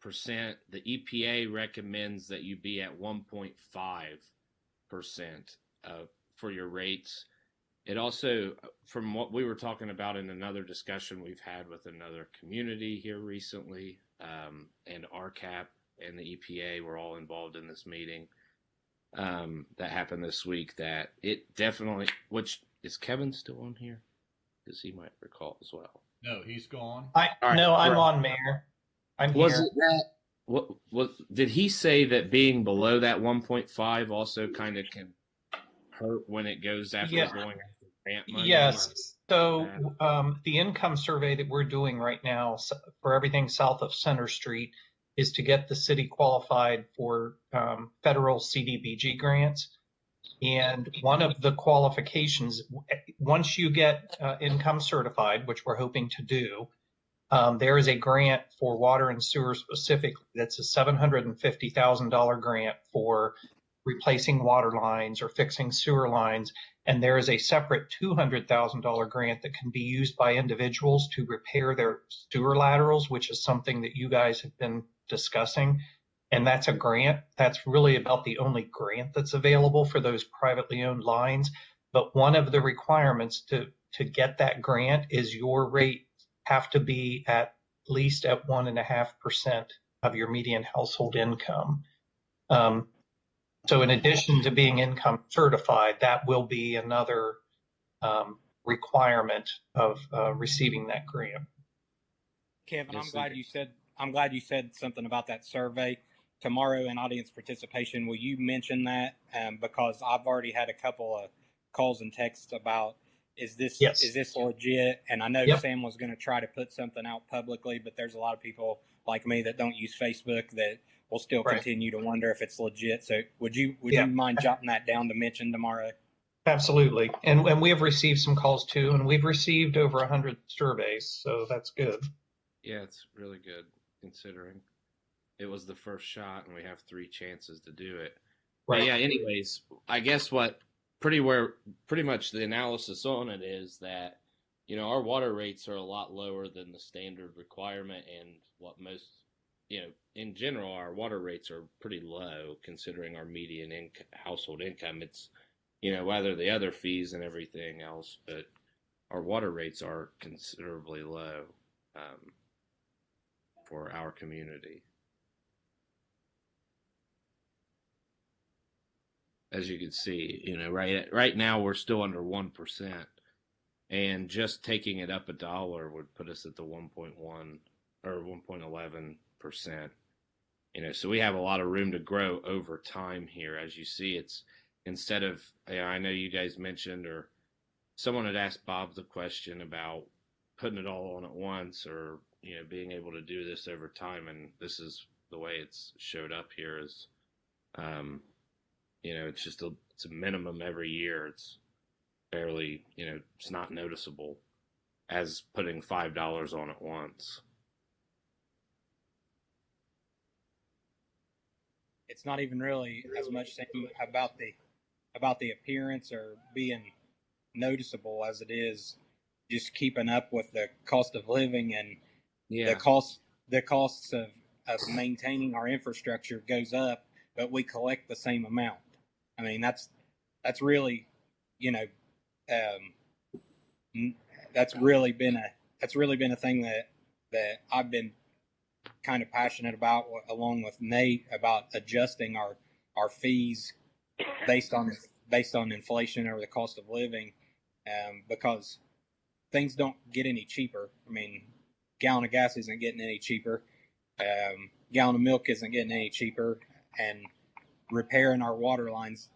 The EPA recommends that you be at 1.5% for your rates. It also, from what we were talking about in another discussion we've had with another community here recently, and RCAP and the EPA were all involved in this meeting that happened this week, that it definitely, which, is Kevin still on here? Because he might recall as well. No, he's gone. No, I'm on, Mayor. I'm Was here. it that? What did he say that being below that 1.5 also kind of can hurt when it goes after going after grant money? Yes. So the income survey that we're doing right now for everything south of Center Street is to get the city qualified for federal CDBG grants. And one of the qualifications, once you get income certified, which we're hoping to do, there is a grant for water and sewer specifically. That's a $750,000 grant for replacing water lines or fixing sewer lines. And there is a separate $200,000 grant that can be used by individuals to repair their sewer laterals, which is something that you guys have been discussing. And that's a grant. That's really about the only grant that's available for those privately owned lines. But one of the requirements to get that grant is your rate have to be at least at 1.5% of your median household income. So in addition to being income certified, that will be another requirement of receiving that grant. Kevin, I'm glad you said something about that survey. Tomorrow in audience participation, will you mention that? Because I've already had a couple of calls and texts about, is this legit? And I know Sam was going to try to put something out publicly, but there's a lot of people like me that don't use Facebook that will still continue to wonder if it's legit. So would you mind jotting that down to mention tomorrow? Absolutely. And we have received some calls too, and we've received over 100 surveys, so that's good. Yeah, it's really good considering it was the first shot and we have 3 chances to do it. Right. But yeah, anyways, I guess pretty much the analysis on it is that, our water rates are a lot lower than the standard requirement, and what most, in general, our water rates are pretty low considering our median household income. It's, whether the other fees and everything else, but our water rates are considerably low for our community. As you can see, right now we're still under 1%, and just taking it up $1 would put us at the 1.1 or 1.11%. So we have a lot of room to grow over time here. As you see, it's instead of, I know you guys mentioned, or someone had asked Bob the question about putting it all on at once, or being able to do this over time, and this is the way it's showed up here is. It's just it's a minimum every year. It's barely, it's not noticeable as putting $5 on at once. It's not even really as much about the appearance or being noticeable as it is just keeping up with the cost of living, and the costs of maintaining our infrastructure goes up, but we collect the same amount. I mean, that's really, that's really been a thing that I've been kind of passionate about, along with Nate, about adjusting our fees based on inflation or the cost of living, because things don't get any cheaper. I mean, gallon of gas isn't getting any cheaper. Gallon of milk isn't getting any cheaper, and repairing our water lines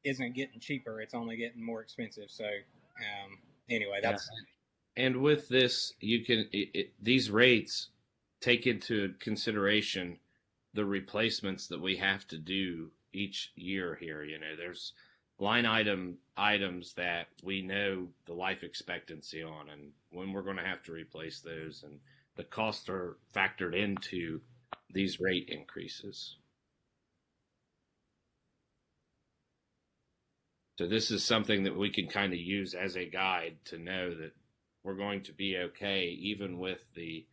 isn't getting cheaper. It's only getting more expensive. So anyway, that's and with this, you can these rates take into consideration the replacements that we have to do each year here. There's line items that we know the life expectancy on, and when we're going to have to replace those, and the costs are factored into these rate increases. So this is something that we can kind of use as a guide to know that we're going to be okay, even with the,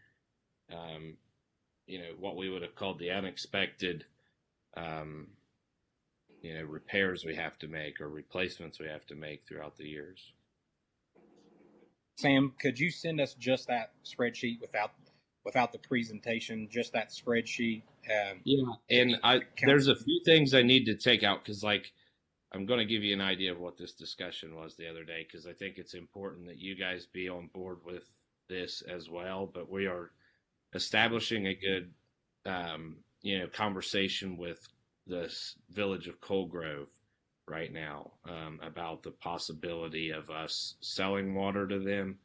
what we would have called the unexpected, repairs we have to make or replacements we have to make throughout the years. Sam, could you send us just that spreadsheet without the presentation, just that spreadsheet? Yeah, and there's a few things I need to take out because, I'm going to give you an idea of what this discussion was the other day because I think it's important that you guys be on board with this as well. But we are establishing a good, conversation with the village of Coal Grove right now about the possibility of us selling water to them.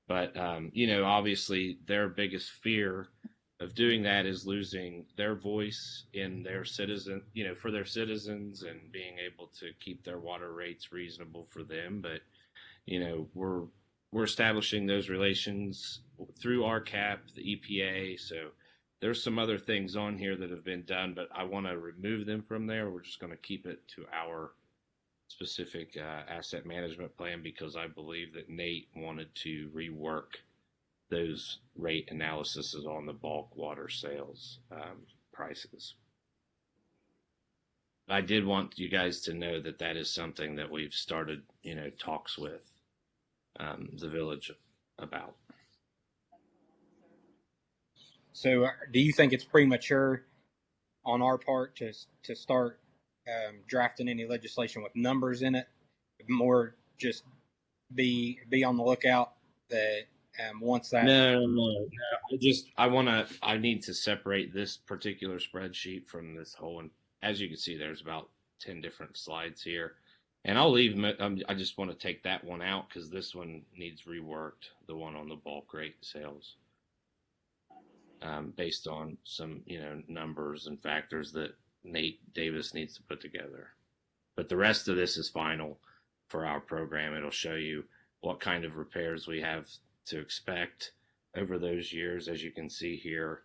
But, obviously their biggest fear of doing that is losing their voice in their for their citizens and being able to keep their water rates reasonable for them. But, we're establishing those relations through RCAP, the EPA. So there's some other things on here that have been done, but I want to remove them from there. We're just going to keep it to our specific asset management plan because I believe that Nate wanted to rework those rate analyses on the bulk water sales prices. I did want you guys to know that that is something that we've started, talks with the village about. So, do you think it's premature on our part to start drafting any legislation with numbers in it? More just be on the lookout that once that. No. I need to separate this particular spreadsheet from this whole. And as you can see, there's about 10 different slides here. And I'll leave. I just want to take that one out because this one needs reworked. The one on the bulk rate sales, based on some numbers and factors that Nate Davis needs to put together. But the rest of this is final for our program. It'll show you what kind of repairs we have to expect over those years. As you can see here,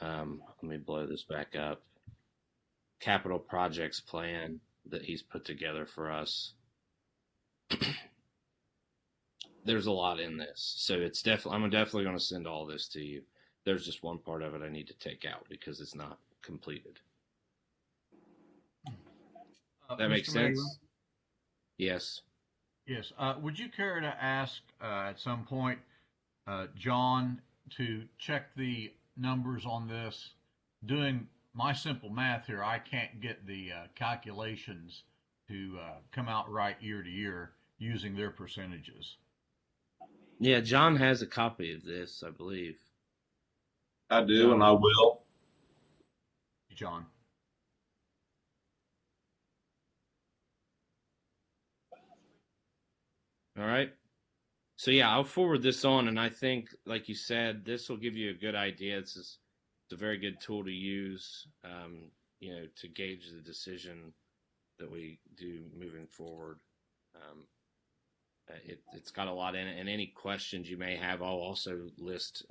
let me blow this back up. Capital projects plan that he's put together for us. There's a lot in this, so I'm definitely going to send all this to you. There's just one part of it I need to take out because it's not completed. That makes sense? Mayor? Yes. Yes. Would you care to ask at some point, John, to check the numbers on this? Doing my simple math here, I can't get the calculations to come out right year to year using their percentages. Yeah, John has a copy of this, I believe. I do, and I will. John. All right. So yeah, I'll forward this on, and I think, like you said, this will give you a good idea. It's a very good tool to use, to gauge the decision that we do moving forward. It's got a lot in it, and any questions you may have, I'll also list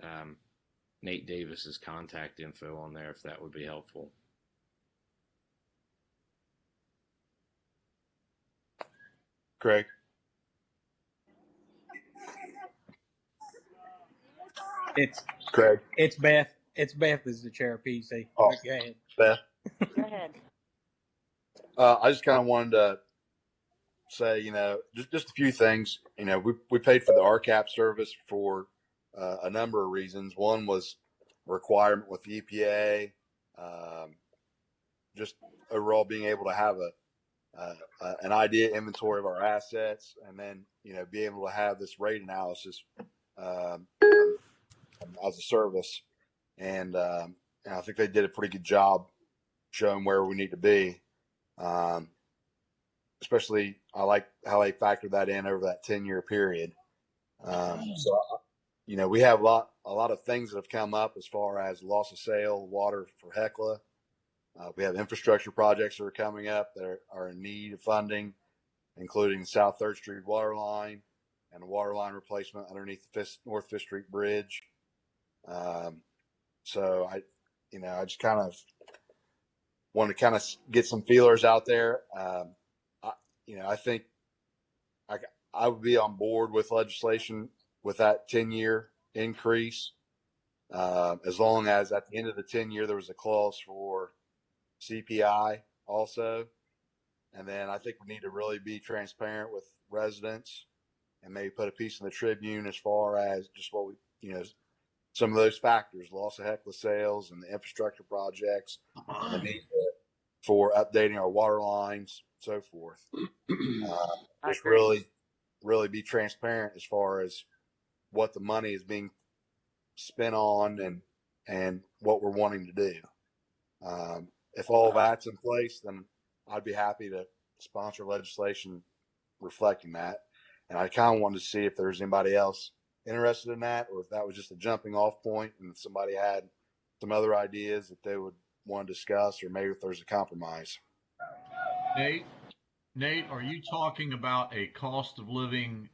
Nate Davis's contact info on there if that would be helpful. Craig. It's Craig. It's Beth. It's Beth is the chair of PC. Oh, go ahead. Beth. Go ahead. I just kind of wanted to say, just a few things. We paid for the RCAP service for a number of reasons. One was a requirement with the EPA, just overall being able to have an idea inventory of our assets, and then be able to have this rate analysis as a service. And I think they did a pretty good job showing where we need to be. Especially, I like how they factored that in over that 10-year period. So, we have a lot of things that have come up as far as loss of sale, water for Hecla. We have infrastructure projects that are coming up that are in need of funding, including the South 3rd Street water line and a water line replacement underneath the North 5th Street Bridge. So I just kind of want to kind of get some feelers out there. I think I would be on board with legislation with that 10-year increase. as long as at the end of the 10-year there was a clause for CPI also. And then I think we need to really be transparent with residents and maybe put a piece in the Tribune as far as just what we, some of those factors, loss of Hecla sales and the infrastructure projects and the need for updating our water lines, so forth. Just really be transparent as far as what the money is being spent on and what we're wanting to do. If all that's in place, then I'd be happy to sponsor legislation reflecting that. And I kind of wanted to see if there's anybody else interested in that, or if that was just a jumping off point and somebody had some other ideas that they would want to discuss, or maybe if there's a compromise. Nate, are you talking about a cost of living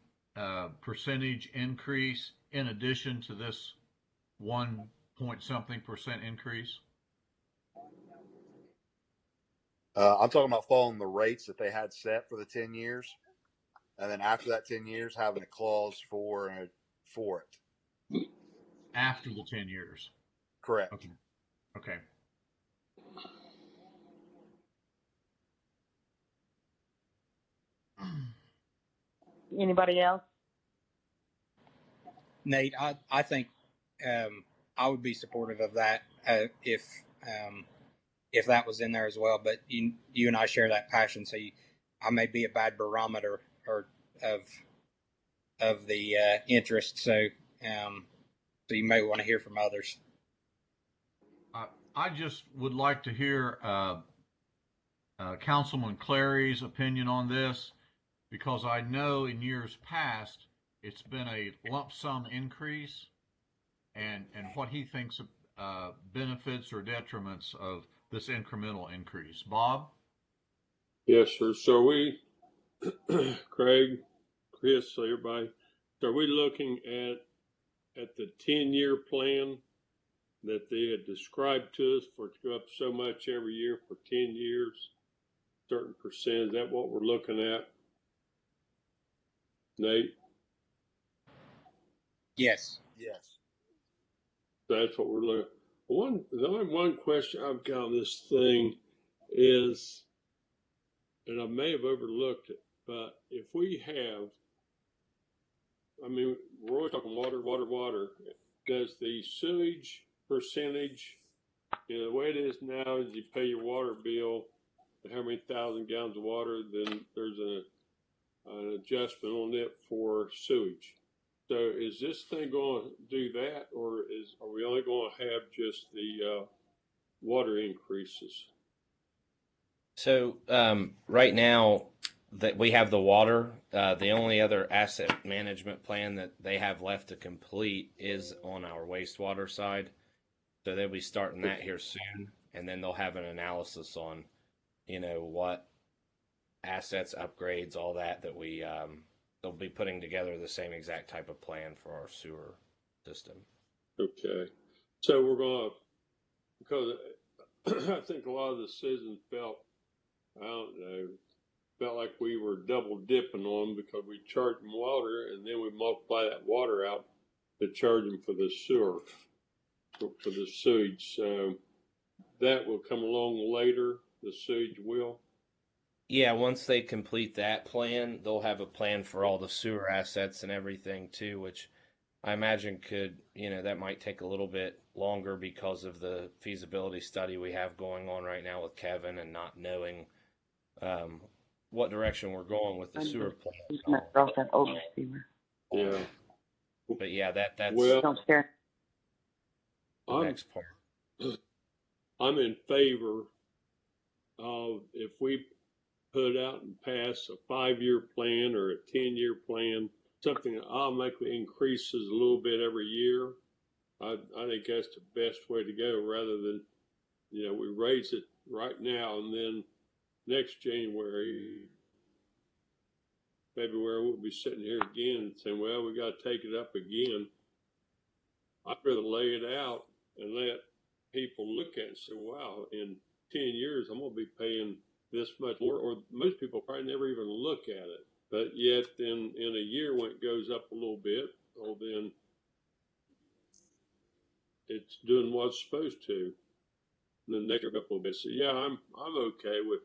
percentage increase in addition to this 1-point-something% increase? I'm talking about following the rates that they had set for the 10 years. And then after that 10 years, having a clause for it. After the 10 years. Correct. Okay. Anybody else? Nate, I think I would be supportive of that if that was in there as well. But you and I share that passion, so I may be a bad barometer of the interest. So you may want to hear from others. I just would like to hear Councilman Clary's opinion on this, because I know in years past it's been a lump sum increase, and what he thinks of benefits or detriments of this incremental increase. Bob? Yes, sir. So we, Craig, Chris, everybody, so are we looking at the 10-year plan that they had described to us for it to go up so much every year for 10 years, certain percent? Is that what we're looking at, Nate? Yes. That's what we're looking. The only one question I've got on this thing is, and I may have overlooked it, but if we have, we're always talking water. Does the sewage percentage, the way it is now is you pay your water bill, how many thousand gallons of water, then there's an adjustment on it for sewage. So is this thing going to do that, or are we only going to have just the water increases? So right now that we have the water, the only other asset management plan that they have left to complete is on our wastewater side. So they'll be starting that here soon, and then they'll have an analysis on, what assets, upgrades, all that we they'll be putting together the same exact type of plan for our sewer system. Okay. So we're going to, because I think a lot of the citizens felt like we were double dipping on them, because we charge them water and then we multiply that water out to charge them for the sewer, for the sewage. So that will come along later, the sewage will. Yeah, once they complete that plan, they'll have a plan for all the sewer assets and everything too, which I imagine could, that might take a little bit longer because of the feasibility study we have going on right now with Kevin and not knowing what direction we're going with the sewer plan. Yeah. But yeah, that's Don't scare. the next part. I'm in favor of, if we put out and pass a 5-year plan or a 10-year plan, something that automatically increases a little bit every year. I think that's the best way to go, rather than, we raise it right now and then next January, February, we'll be sitting here again and saying, well, we got to take it up again. I'd rather lay it out and let people look at it and say, wow, in 10 years, I'm going to be paying this much more, or most people probably never even look at it. But yet, then in a year when it goes up a little bit, well, then it's doing what it's supposed to. And then next up a little bit. So yeah, I'm okay with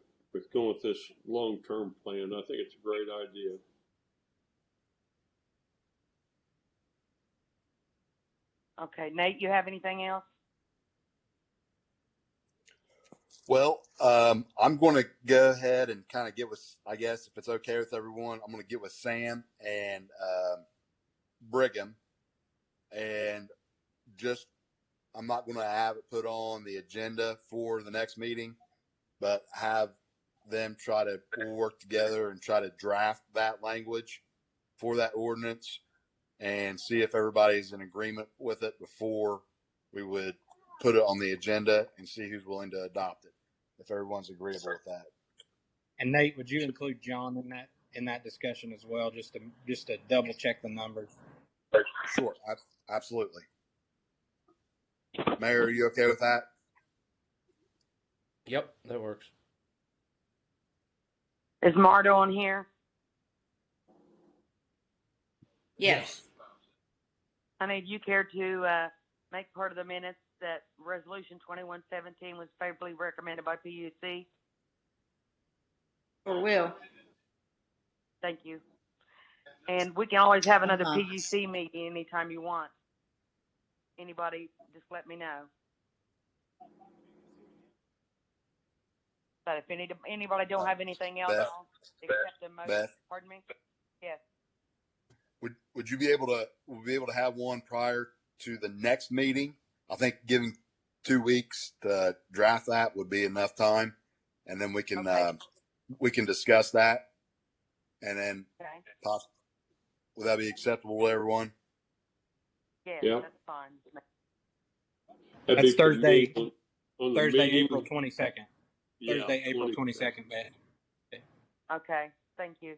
going with this long term plan. I think it's a great idea. Okay, Nate, you have anything else? Well, I'm going to go ahead and kind of get with, I guess, if it's okay with everyone, I'm going to get with Sam and Brigham, and just I'm not going to have it put on the agenda for the next meeting, but have them try to work together and try to draft that language for that ordinance and see if everybody's in agreement with it before we would put it on the agenda and see who's willing to adopt it, if everyone's agreeable with that. And Nate, would you include John in that discussion as well, just to double check the numbers? Sure, absolutely. Mayor, are you okay with that? Yep, that works. Is Mardo on here? Yes. Honey, do you care to make part of the minutes that Resolution 2117 was favorably recommended by PUC? Or will. Thank you. And we can always have another Uh-huh. PUC meeting anytime you want. Anybody, just let me know. But if anybody don't have anything else, Beth? I'll accept the motion. Beth? Pardon me? Yes. Would you be able to have one prior to the next meeting? I think giving 2 weeks to draft that would be enough time, and then we can discuss that, and then Okay. would that be acceptable to everyone? Yes, Yeah. that's fine. That'd That's be for Thursday. me on the Thursday, meeting. April 22nd. Yeah, Thursday, April 22nd, Beth. Okay, thank you.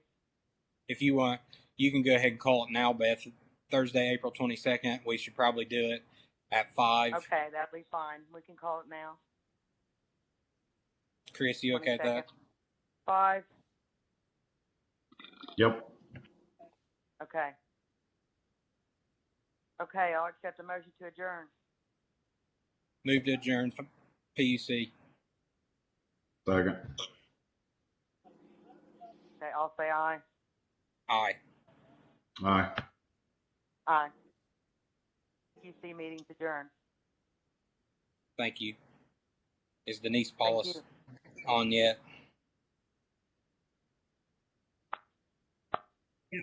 If you want, you can go ahead and call it now, Beth. Thursday, April 22nd. We should probably do it at 5. Okay, that'll be fine. We can call it now. Chris, you okay with that? 5. Yep. Okay. Okay, I'll accept a motion to adjourn. Move to adjourn from PUC. Second. Okay, I'll say aye. Aye. Aye. Aye. PUC meeting's adjourned. Thank you. Is Denise Thank Paulus you. on yet?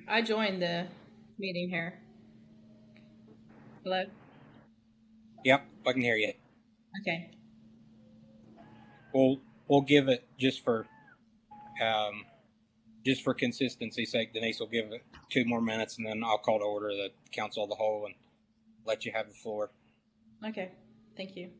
I joined the meeting here. Hello? Yep, I can hear you. Okay. We'll give it just for consistency's sake. Denise will give it 2 more minutes, and then I'll call to order the council of the whole and let you have the floor. Okay. Thank you.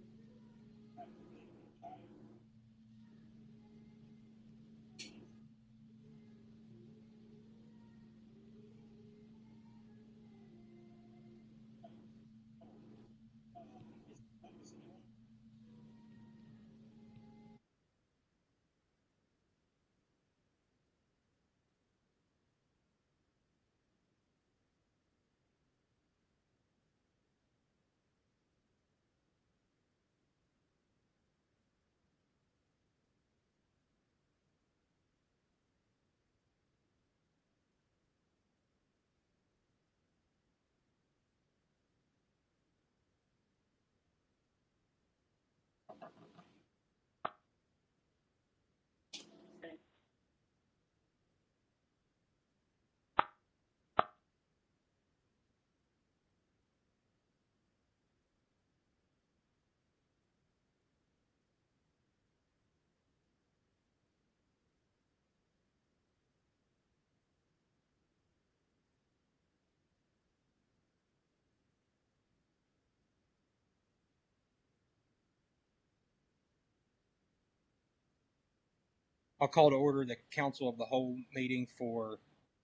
I'll call to order the council of the whole meeting for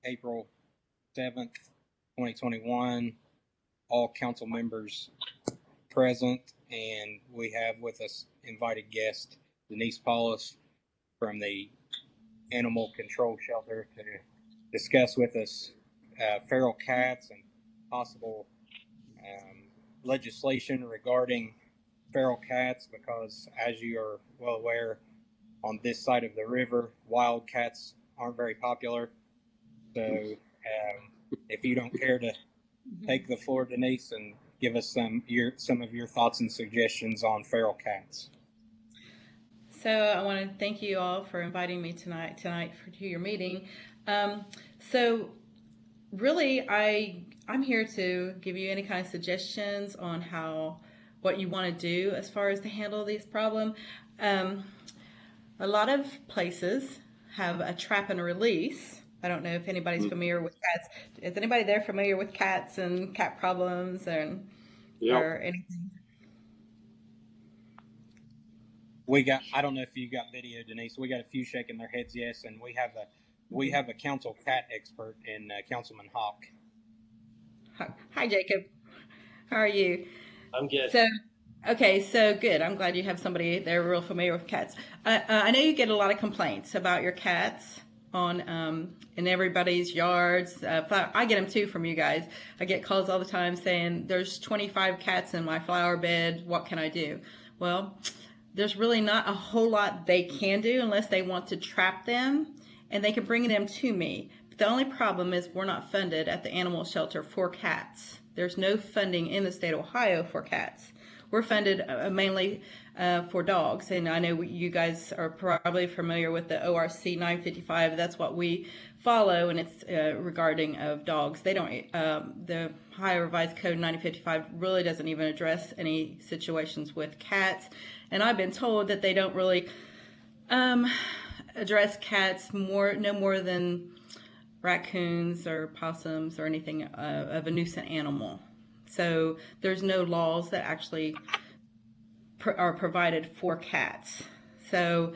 April 7th, 2021. All council members present, and we have with us invited guest Denise Paulus from the Animal Control Shelter to discuss with us feral cats and possible legislation regarding feral cats because, as you are well aware, on this side of the river, wild cats aren't very popular. So, if you don't care to take the floor, Denise, and give us some of your thoughts and suggestions on feral cats. So I want to thank you all for inviting me tonight to your meeting. So really, I'm here to give you any kind of suggestions on what you want to do as far as to handle this problem. A lot of places have a trap and release. I don't know if anybody's familiar with cats. Is anybody there familiar with cats and cat problems or anything? I don't know if you got video, Denise. We got a few shaking their heads yes, and we have a council cat expert in Councilman Hawk. Hi, Jacob. How are you? I'm good. So good. I'm glad you have somebody there real familiar with cats. I know you get a lot of complaints about your cats in everybody's yards. I get them too from you guys. I get calls all the time saying there's 25 cats in my flower bed. What can I do? Well, there's really not a whole lot they can do unless they want to trap them, and they can bring them to me. But the only problem is we're not funded at the animal shelter for cats. There's no funding in the state of Ohio for cats. We're funded mainly for dogs, and I know you guys are probably familiar with the ORC 955. That's what we follow, and it's regarding of dogs. They don't. The Ohio Revised Code 955 really doesn't even address any situations with cats, and I've been told that they don't really address cats no more than raccoons or possums or anything of a nuisance animal. So there's no laws that actually are provided for cats. So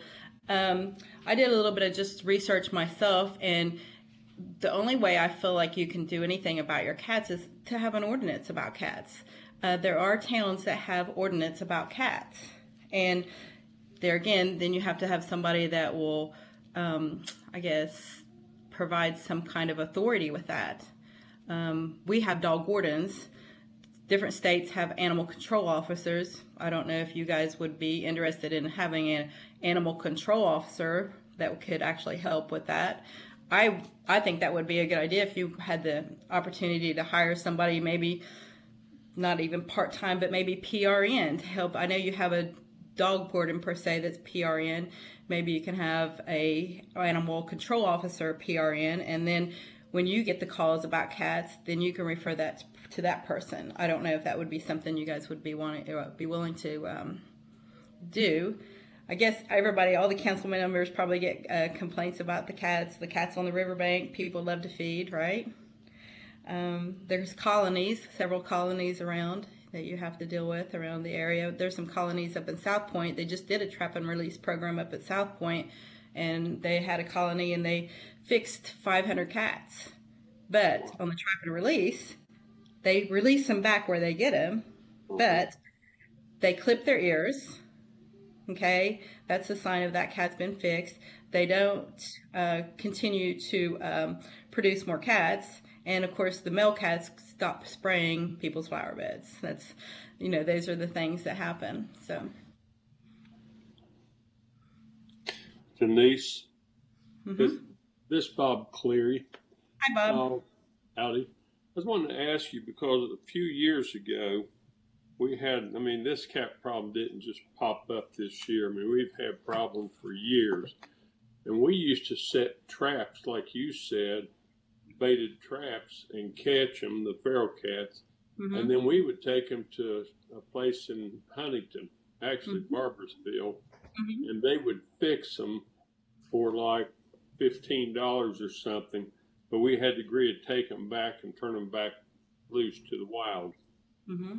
I did a little bit of just research myself, and the only way I feel like you can do anything about your cats is to have an ordinance about cats. There are towns that have ordinance about cats, and there again, then you have to have somebody that will, I guess, provide some kind of authority with that. We have dog wardens. Different states have animal control officers. I don't know if you guys would be interested in having an animal control officer that could actually help with that. I think that would be a good idea if you had the opportunity to hire somebody, maybe not even part-time, but maybe PRN to help. I know you have a dog warden per se that's PRN. Maybe you can have a animal control officer PRN, and then when you get the calls about cats, then you can refer that to that person. I don't know if that would be something you guys would be willing to do. I guess all the council members probably get complaints about the cats on the riverbank. People love to feed, right? There's several colonies around that you have to deal with around the area. There's some colonies up in South Point. They just did a trap and release program up at South Point, and they had a colony and they fixed 500 cats. But on the trap and release, they release them back where they get them, but they clip their ears. Okay, that's a sign of that cat's been fixed. They don't continue to produce more cats, and of course the male cats stop spraying people's flower beds. Those are the things that happen. So, Denise, this Bob Cleary. Hi, Bob. Howdy. I was wanting to ask you because a few years ago we had, this cat problem didn't just pop up this year. We've had problems for years. And we used to set traps, like you said, baited traps, and catch them, the feral cats. And then we would take them to a place in Huntington, actually Barboursville, and they would fix them for like $15 or something. But we had to agree to take them back and turn them back loose to the wild.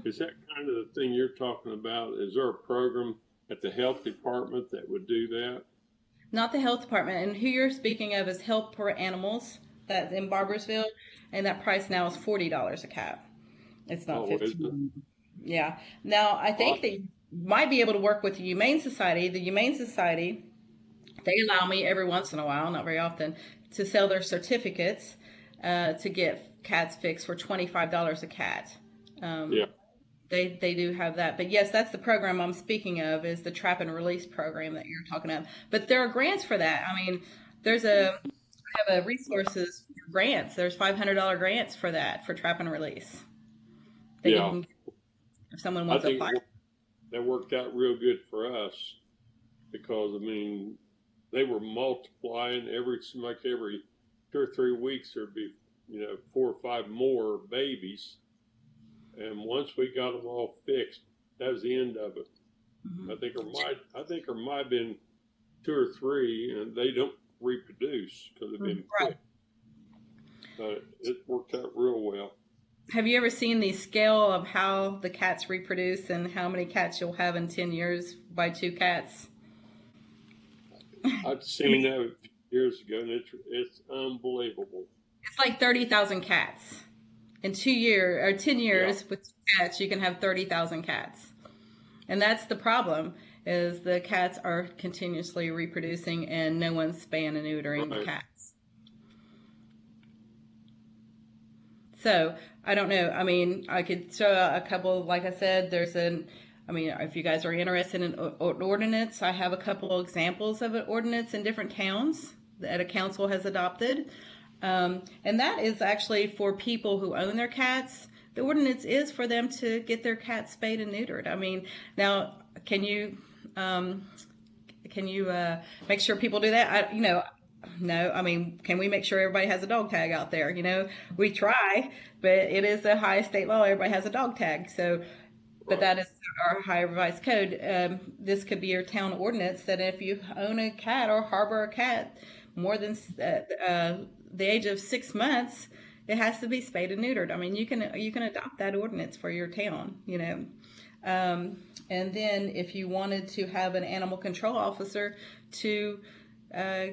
Is that kind of the thing you're talking about? Is there a program at the health department that would do that? Not the health department. And who you're speaking of is Help for Animals. That's in Barboursville, and that price now is $40 a cat. It's not $15. Yeah. Now I think they might be able to work with the Humane Society. The Humane Society, they allow me every once in a while, not very often, to sell their certificates to get cats fixed for $25 a cat. They do have that. But yes, that's the program I'm speaking of, is the trap and release program that you're talking of. But there are grants for that. I mean, I have a resources for grants. There's $500 grants for that, for trap and release. That you Yeah, can, if someone I wants to think apply. that worked out real good for us because I mean they were multiplying seemed like every 2 or 3 weeks there'd be 4 or 5 more babies, and once we got them all fixed, that was the end of it. Mhm. I think there might have been 2 or 3, and they don't reproduce because they've been Right. fixed. It worked out real well. Have you ever seen the scale of how the cats reproduce and how many cats you'll have in 10 years by 2 cats? I'd seen that a few years ago, and it's unbelievable. It's like 30,000 cats. In 2 years or 10 years with 2 cats, you can have 30,000 cats. And that's the problem, is the cats are continuously reproducing and no one's spaying and neutering the Right. cats. So I don't know. I mean, I could show a couple, like I said, if you guys are interested in an ordinance, I have a couple of examples of an ordinance in different towns that a council has adopted. And that is actually for people who own their cats. The ordinance is for them to get their cats spayed and neutered. I mean, now, can you make sure people do that? No. I mean, can we make sure everybody has a dog tag out there? We try, but it is a high state law. Everybody has a dog tag. So, but that is our high revised code. This could be your town ordinance that if you own a cat or harbor a cat more than the age of 6 months, it has to be spayed and neutered. I mean, you can adopt that ordinance for your town. And then if you wanted to have an animal control officer to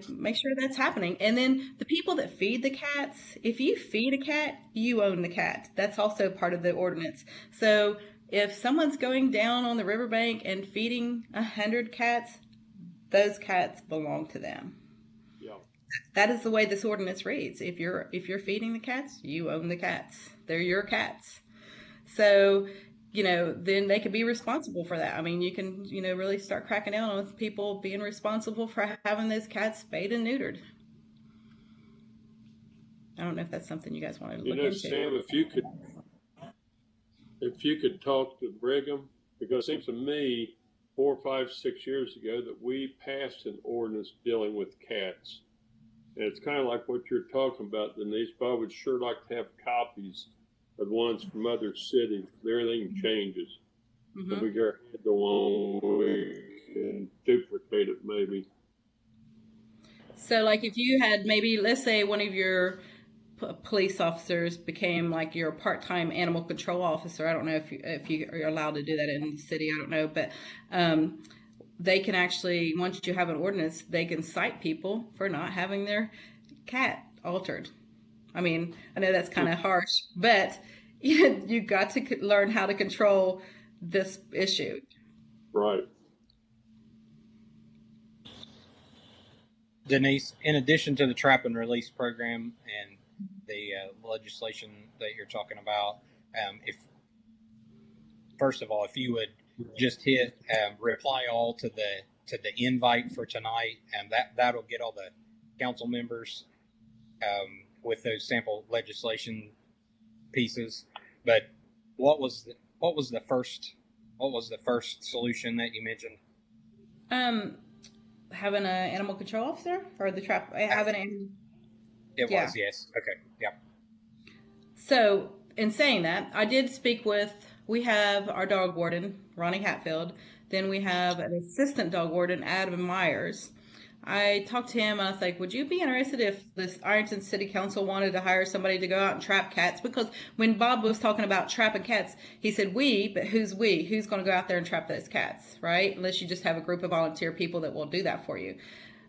make sure that's happening. And then the people that feed the cats, if you feed a cat, you own the cat. That's also part of the ordinance. So if someone's going down on the riverbank and feeding 100 cats, those cats belong to them. Yeah. That is the way this ordinance reads. If you're feeding the cats, you own the cats. They're your cats. So, then they could be responsible for that. I mean, you can, really start cracking down on people being responsible for having those cats spayed and neutered. I don't know if that's something you guys want to look into. Sam, if you could talk to Brigham, because it seems to me 4, 5, 6 years ago that we passed an ordinance dealing with cats. And it's kind of like what you're talking about, Denise, but I would sure like to have copies of ones from other cities. Everything changes. Mm-hmm. So we go on, we can duplicate it maybe. So, like, if you had maybe, let's say, one of your police officers became like your part-time animal control officer. I don't know if you are allowed to do that in the city. I don't know, but they can actually, once you have an ordinance, they can cite people for not having their cat altered. I mean, I know that's kind of harsh, but you got to learn how to control this issue. Right. Denise, in addition to the trap and release program and the legislation that you're talking about, if you would just hit reply all to the invite for tonight, and that'll get all the council members with those sample legislation pieces. But what was the first solution that you mentioned? Having an animal control officer or the trap? It was, yes. Okay, yeah. So, in saying that, I did speak with, we have our dog warden, Ronnie Hatfield. Then we have an assistant dog warden, Adam Myers. I talked to him and I was like, would you be interested if this Ironton City Council wanted to hire somebody to go out and trap cats? Because when Bob was talking about trapping cats, he said we, but who's we? Who's going to go out there and trap those cats, right? Unless you just have a group of volunteer people that will do that for you.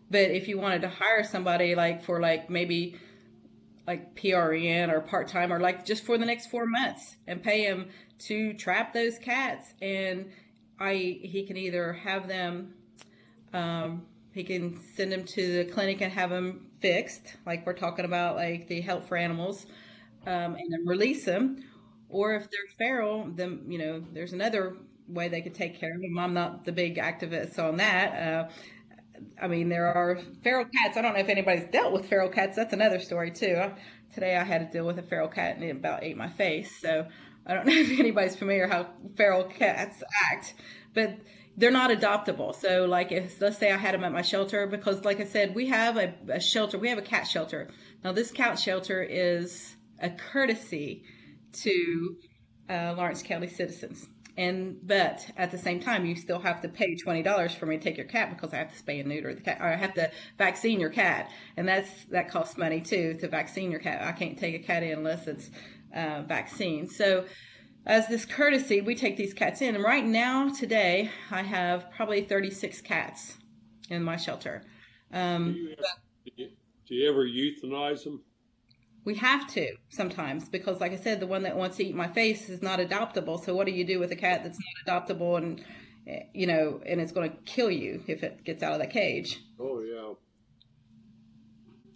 But if you wanted to hire somebody for maybe PRN or part-time or just for the next 4 months and pay him to trap those cats, and he can either have them, he can send them to the clinic and have them fixed, like we're talking about, like the Help for Animals, and then release them, Or if they're feral, then there's another way they could take care of them. I'm not the big activist on that. I mean, there are feral cats. I don't know if anybody's dealt with feral cats. That's another story too. Today I had to deal with a feral cat and it about ate my face. So I don't know if anybody's familiar how feral cats act, but they're not adoptable. So like if let's say I had them at my shelter, because like I said, we have a shelter. We have a cat shelter. Now this cat shelter is a courtesy to Lawrence County citizens. But at the same time, you still have to pay $20 for me to take your cat because I have to spay and neuter the cat, or I have to vaccine your cat, and that costs money too to vaccine your cat. I can't take a cat in unless it's vaccine. So, as this courtesy, we take these cats in, and right now, today, I have probably 36 cats in my shelter. Do you ever euthanize them? We have to sometimes because, like I said, the one that wants to eat my face is not adoptable. So what do you do with a cat that's not adoptable and and it's going to kill you if it gets out of the cage? Oh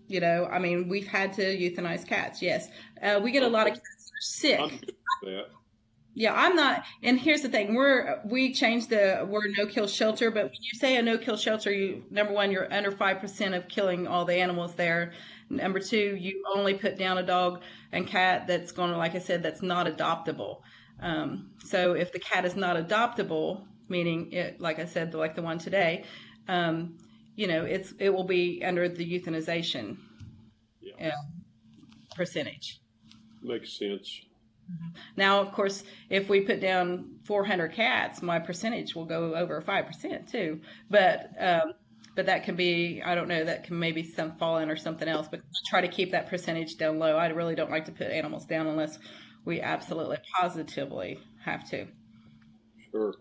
yeah. I mean, we've had to euthanize cats. Yes, we get a lot of cats that are sick. I'm good with that. Yeah, I'm not. And here's the thing: we changed the word no-kill shelter, but when you say a no-kill shelter, number one, you're under 5% of killing all the animals there. Number two, you only put down a dog and cat that's going to, like I said, that's not adoptable. So if the cat is not adoptable, meaning it, like I said, like the one today, it will be under the euthanization percentage. Makes sense. Now, of course, if we put down 400 cats, my percentage will go over 5% too. But that can be, I don't know, that can maybe some fall in or something else. But try to keep that percentage down low. I really don't like to put animals down unless we absolutely positively have to. Sure.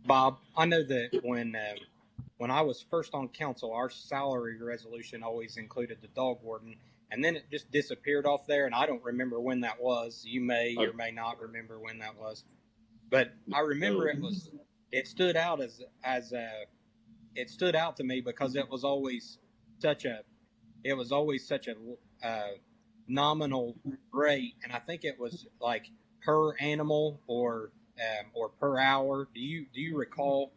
Bob, I know that when I was first on council, our salary resolution always included the dog warden, and then it just disappeared off there, and I don't remember when that was. You may or may not remember when that was, but I remember it stood out it stood out to me because it was always such a nominal rate, and I think it was like per animal or per hour. Do you recall?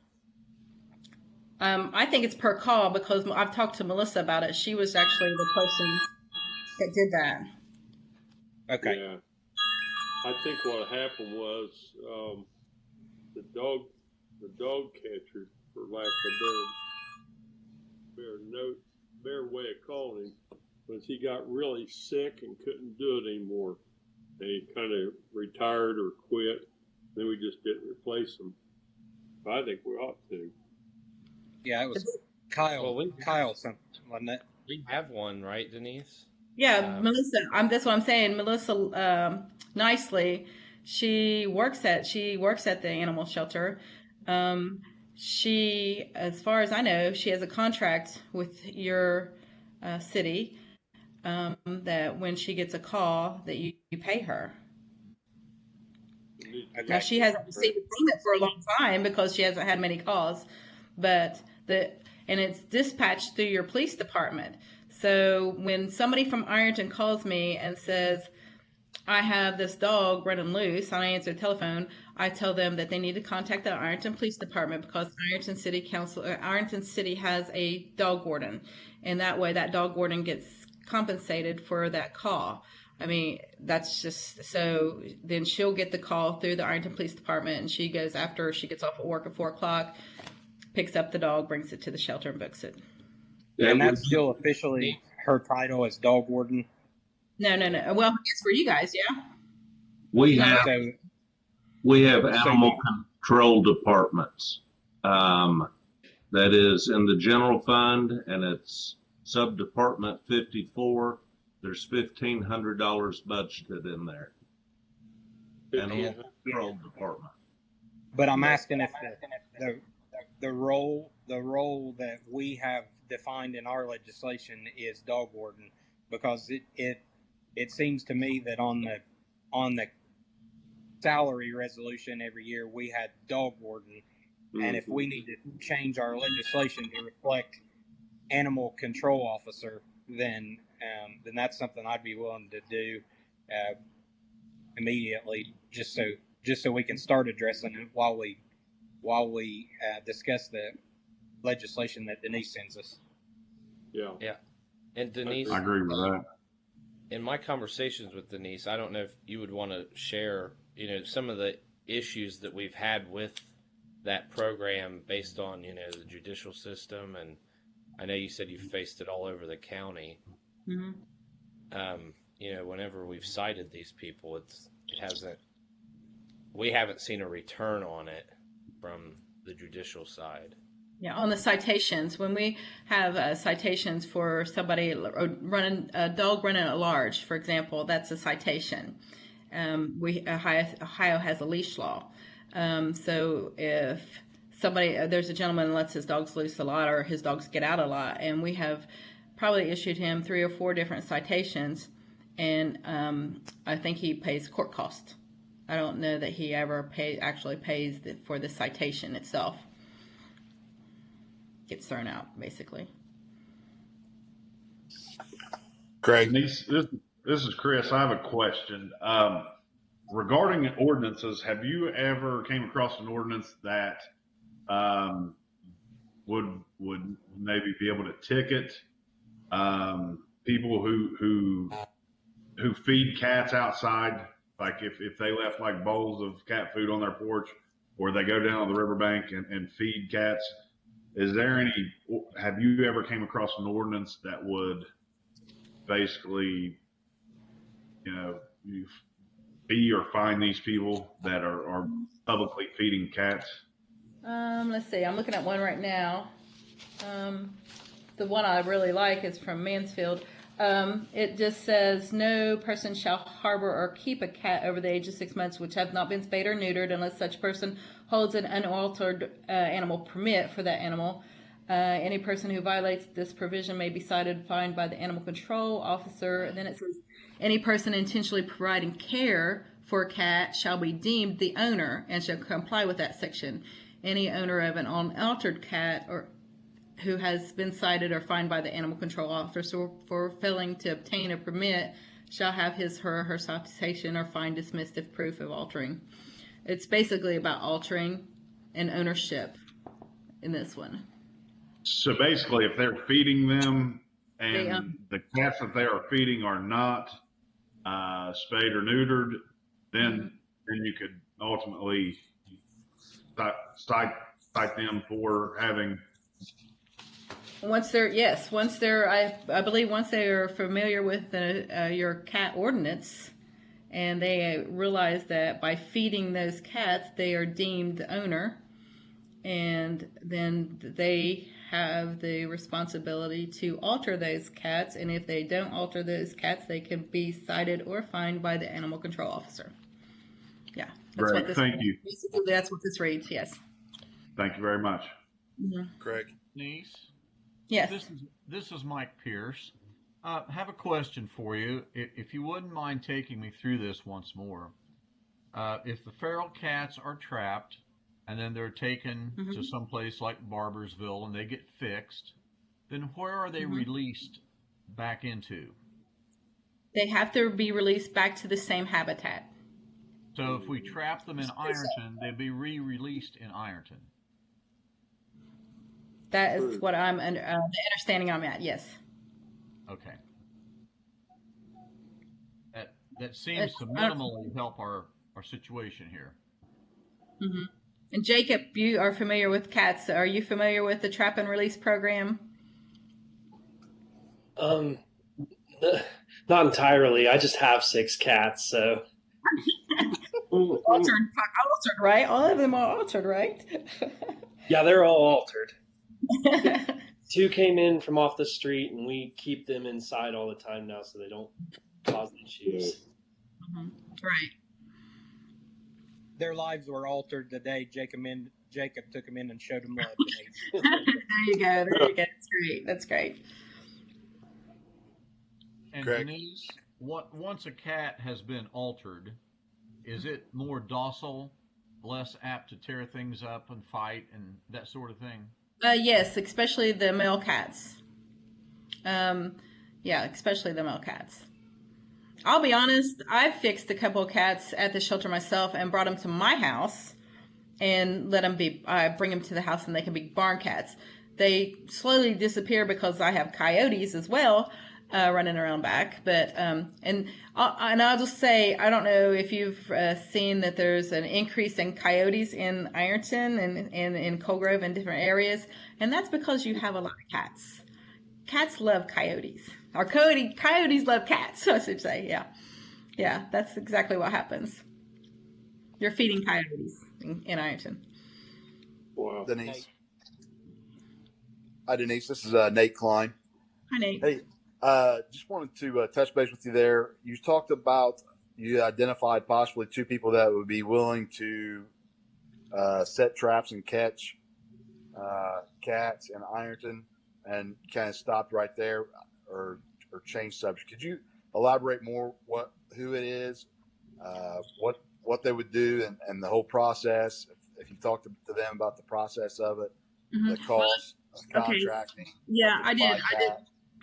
I think it's per call because I've talked to Melissa about it. She was actually the person that did that. Okay. Yeah. I think what happened was the dog catcher, for lack of a better way of calling him, was he got really sick and couldn't do it anymore. And he kind of retired or quit. Then we just didn't replace him. But I think we ought to. Yeah, it was Kyle. Well, Kyle something, wasn't it? We have one, right, Denise? Yeah, Melissa. That's what I'm saying. Melissa, nicely, she works at the animal shelter. She, as far as I know, she has a contract with your city that when she gets a call that you pay her. Okay. Now she hasn't received a payment for a long time because she hasn't had many calls, but it's dispatched through your police department. So when somebody from Ironton calls me and says, I have this dog running loose, and I answer the telephone, I tell them that they need to contact the Ironton Police Department because Ironton City has a dog warden, and that way that dog warden gets compensated for that call. I mean, that's just so. Then she'll get the call through the Ironton Police Department, and she goes after she gets off of work at 4:00, picks up the dog, brings it to the shelter, and books it. And that's still officially her title as dog warden. No. Well, it's for you guys, yeah. We have animal control departments. That is in the general fund, and it's sub-department 54. There's $1,500 budgeted in there. Animal control department. But I'm asking if the role that we have defined in our legislation is dog warden, because it seems to me that on the salary resolution every year we had dog warden, and if we need to change our legislation to reflect animal control officer, then that's something I'd be willing to do. immediately, just so we can start addressing it while we discuss the legislation that Denise sends us. Yeah. Yeah. And Denise, I agree with that. in my conversations with Denise, I don't know if you would want to share, some of the issues that we've had with that program based on, the judicial system. And I know you said you faced it all over the county. Mm-hmm. Whenever we've cited these people, we haven't seen a return on it from the judicial side. Yeah, on the citations, when we have citations for somebody running a dog running at large, for example, that's a citation. Ohio has a leash law, so if there's a gentleman that lets his dogs loose a lot or his dogs get out a lot, and we have probably issued him 3 or 4 different citations, and I think he pays court costs. I don't know that he ever actually pays for the citation itself. Gets thrown out, basically. Craig, Denise, this is Chris. I have a question. Regarding ordinances, have you ever came across an ordinance that would maybe be able to ticket people who feed cats outside? Like if they left like bowls of cat food on their porch, or they go down on the riverbank and feed cats. Have you ever came across an ordinance that would basically, you fee or fine these people that are publicly feeding cats? Let's see. I'm looking at one right now. The one I really like is from Mansfield. It just says, no person shall harbor or keep a cat over the age of 6 months which have not been spayed or neutered unless such person holds an unaltered animal permit for that animal. Any person who violates this provision may be cited and fined by the animal control officer. And then it says, any person intentionally providing care for a cat shall be deemed the owner and shall comply with that section. Any owner of an unaltered cat or who has been cited or fined by the animal control officer for failing to obtain a permit shall have his or her citation or fine dismissed if proof of altering. It's basically about altering and ownership in this one. So basically, if they're feeding them and the cats that they are feeding are not spayed or neutered, then you could ultimately cite them for having. Once they're I believe once they are familiar with your cat ordinance, and they realize that by feeding those cats they are deemed the owner, and then they have the responsibility to alter those cats, and if they don't alter those cats they can be cited or fined by the animal control officer. Yeah, that's Great, what this thank you. basically that's what this reads. Yes. Thank you very much. Mm-hmm. Craig. Denise? Yes. This is Mike Pierce. Have a question for you. If you wouldn't mind taking me through this once more. If the feral cats are trapped and then they're taken to some place like Barbersville and they get fixed, then where are they released back into? They have to be released back to the same habitat. So if we trap them in Ironton, they'd be re-released in Ironton. That is what I'm the understanding I'm at. Yes. Okay. That seems to minimally help our situation here. Mm-hmm. And Jacob, you are familiar with cats. Are you familiar with the trap and release program? Not entirely. I just have 6 cats, so. altered, right? All of them are altered, right? Yeah, they're all altered. 2 came in from off the street, and we keep them inside all the time now so they don't cause issues. Right. Their lives were altered the day Jacob took them in and showed them love. There you go. That's great. And Correct. Denise, once a cat has been altered, is it more docile, less apt to tear things up and fight and that sort of thing? Yes, especially the male cats. Especially the male cats. I'll be honest, I've fixed a couple of cats at the shelter myself and brought them to my house and let them be, bring them to the house and they can be barn cats. They slowly disappear because I have coyotes as well, running around back. But, and I'll just say, I don't know if you've seen that there's an increase in coyotes in Ironton and in Colgrove and different areas. And that's because you have a lot of cats. Cats love coyotes. Or coyotes love cats, I should say. Yeah. Yeah, that's exactly what happens. You're feeding coyotes in Ironton. Wow. Denise. Hi, Denise. This is Nate Klein. Hi, Nate. Hey, just wanted to touch base with you there. You talked about, you identified possibly 2 people that would be willing to set traps and catch cats in Ironton, and kind of stopped right there, or change subject. Could you elaborate more who it is, what they would do, and the whole process? If you talked to them about the process of it, the cost, contracting. Yeah, I did.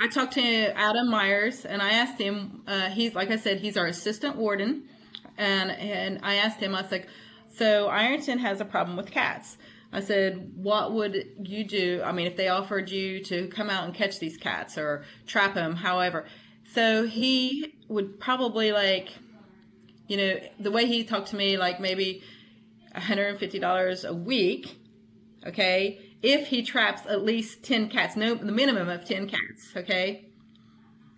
I talked to Adam Myers and I asked him, he's, like I said, he's our assistant warden. And I asked him, I was like, so Ironton has a problem with cats. I said, what would you do? I mean, if they offered you to come out and catch these cats or trap them, however. So he would probably, like, you know, the way he talked to me, like maybe $150 a week. Okay. If he traps at least 10 cats, the minimum of 10 cats. Okay.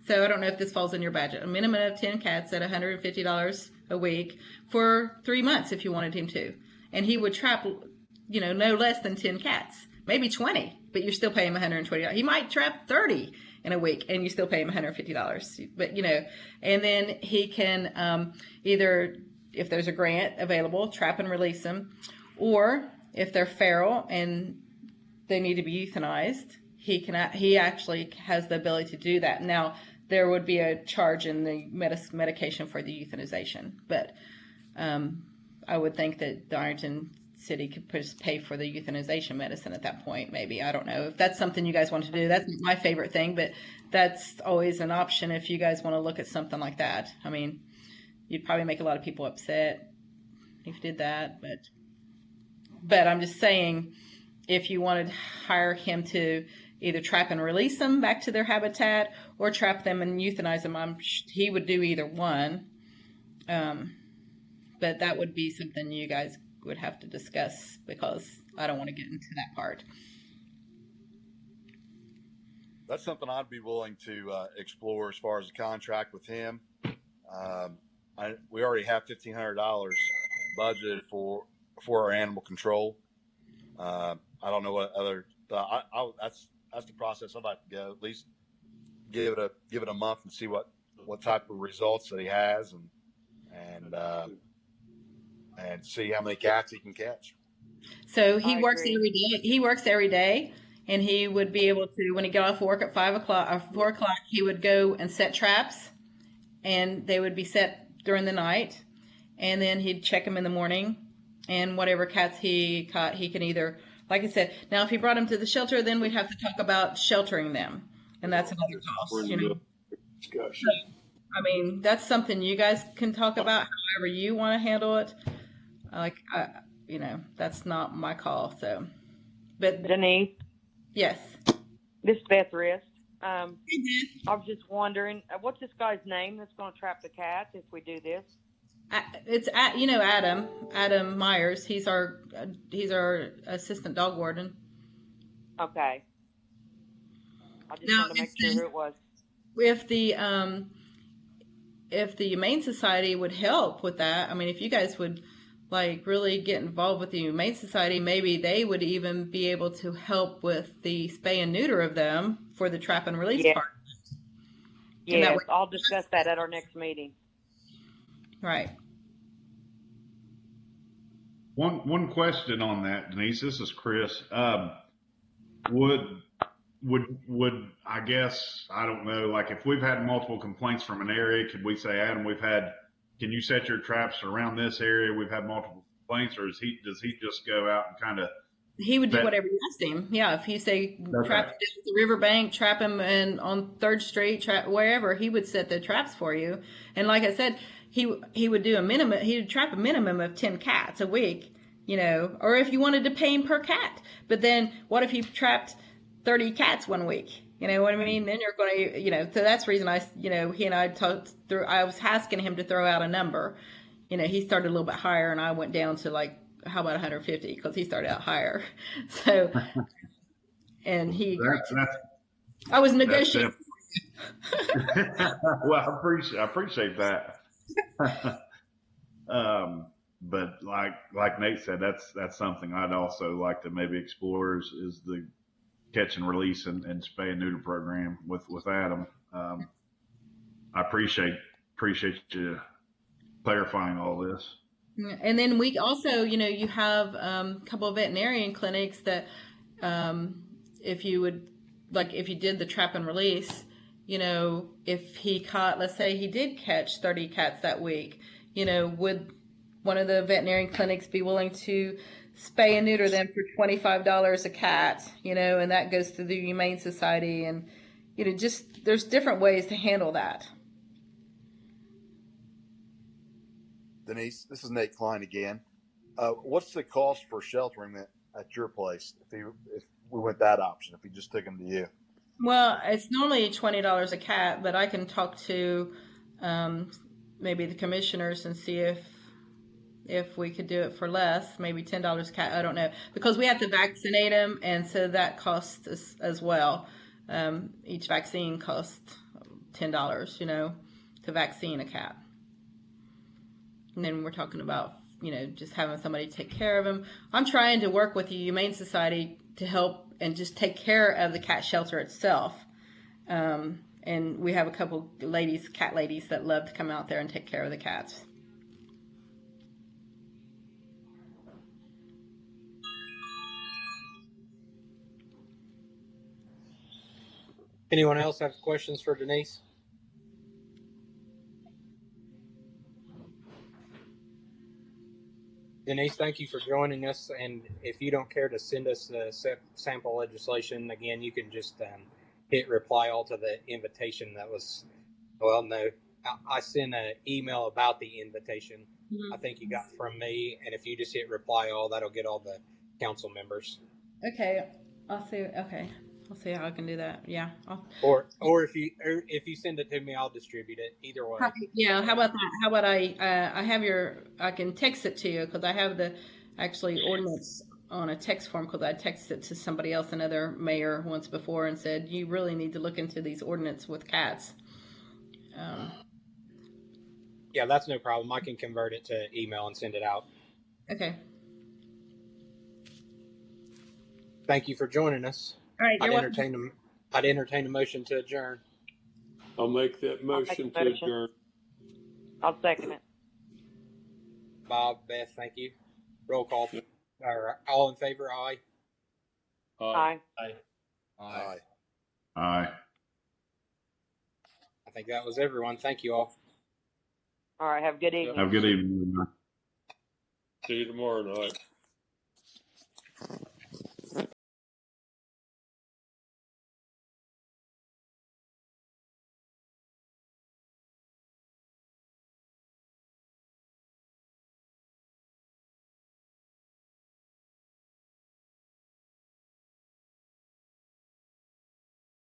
So I don't know if this falls in your budget. A minimum of 10 cats at $150 a week for 3 months if you wanted him to. And he would trap, you know, no less than 10 cats, maybe 20, but you're still paying him $120. He might trap 30 in a week and you still pay him $150. But, you know, and then he can either, if there's a grant available, trap and release them, or if they're feral and they need to be euthanized, he actually has the ability to do that. Now, there would be a charge in the medication for the euthanization, but I would think that the Ironton City could just pay for the euthanization medicine at that point. Maybe, I don't know if that's something you guys want to do. That's my favorite thing, but that's always an option if you guys want to look at something like that. I mean, you'd probably make a lot of people upset if you did that, but I'm just saying, if you wanted to hire him to either trap and release them back to their habitat or trap them and euthanize them, he would do either one. But that would be something you guys would have to discuss because I don't want to get into that part. That's something I'd be willing to explore as far as a contract with him. We already have $1,500 budgeted for our animal control. I don't know what other. That's the process I'd like to go. At least give it a month and see what type of results that he has, and see how many cats he can catch. So he works every day. He works every day, and he would be able to, when he got off work at 5 o'clock or 4 o'clock, he would go and set traps, and they would be set during the night, and then he'd check them in the morning, and whatever cats he caught, he can either, like I said, now if he brought them to the shelter, then we'd have to talk about sheltering them, and that's another cost, you know. Discussion. I mean, that's something you guys can talk about however you want to handle it. You know, that's not my call. So, but Denise, yes, this is Beth Rist. I was just wondering, what's this guy's name that's going to trap the cats if we do this? It's you know, Adam Myers. He's our assistant dog warden. Okay. I just wanted to make sure who it was. If the Humane Society would help with that, I mean, if you guys would like really get involved with the Humane Society, maybe they would even be able to help with the spay and neuter of them for the trap and release part. Yes, I'll discuss that at our next meeting. Right. One question on that, Denise. This is Chris. Would I guess, I don't know, like if we've had multiple complaints from an area, could we say, Adam, can you set your traps around this area? We've had multiple complaints, or does he just go out and kind of He would do That- whatever you asked him. Yeah, if you say Okay. trap him down at the riverbank, trap him and on 3rd Street, trap wherever, he would set the traps for you. And like I said, he would do a minimum. He would trap a minimum of 10 cats a week, or if you wanted to pay him per cat. But then what if you trapped 30 cats one week? You know what I mean? Then you're going to, so that's the reason he and I talked through. I was asking him to throw out a number. He started a little bit higher, and I went down to like, how about 150? Because he started out higher. So, and he, I was negotiating. Well, I appreciate that. But like Nate said, that's something I'd also like to maybe explore is the catch and release and spay and neuter program with Adam. I appreciate you clarifying all this. And then we also, you have a couple of veterinarian clinics that, if you did the trap and release, if he caught, let's say he did catch 30 cats that week, would one of the veterinarian clinics be willing to spay and neuter them for $25 a cat, and that goes through the Humane Society, and, just there's different ways to handle that. Denise, this is Nate Klein again. What's the cost for sheltering that at your place if we went that option, if we just took them to you? Well, it's normally $20 a cat, but I can talk to maybe the commissioners and see if we could do it for less, maybe $10 a cat. I don't know, because we have to vaccinate them, and so that costs us as well. Each vaccine costs $10, to vaccine a cat. And then we're talking about, just having somebody take care of them. I'm trying to work with the Humane Society to help and just take care of the cat shelter itself. And we have a couple cat ladies that love to come out there and take care of the cats. Anyone else have questions for Denise? Denise, thank you for joining us. And if you don't care to send us sample legislation, again, you can just hit reply all to the invitation that was, no, I sent an email about the invitation. I think you got from me. And if you just hit reply all, that'll get all the council members. Okay. I'll see. Okay. I'll see how I can do that. Yeah. Or if you send it to me, I'll distribute it. Either way. Yeah. How about that? How about I can text it to you, because I have the ordinance on a text form, because I texted it to somebody else, another mayor once before, and said, you really need to look into these ordinance with cats. Yeah, that's no problem. I can convert it to email and send it out. Okay. Thank you for joining us. All right. I'd entertain a motion to adjourn. I'll make that motion to adjourn. I'll second it. Bob, Beth, thank you. Roll call. All in favor, aye. Aye. Aye. Aye. I think that was everyone. Thank you all. All right. Have a good evening. Have a good evening. See you tomorrow night.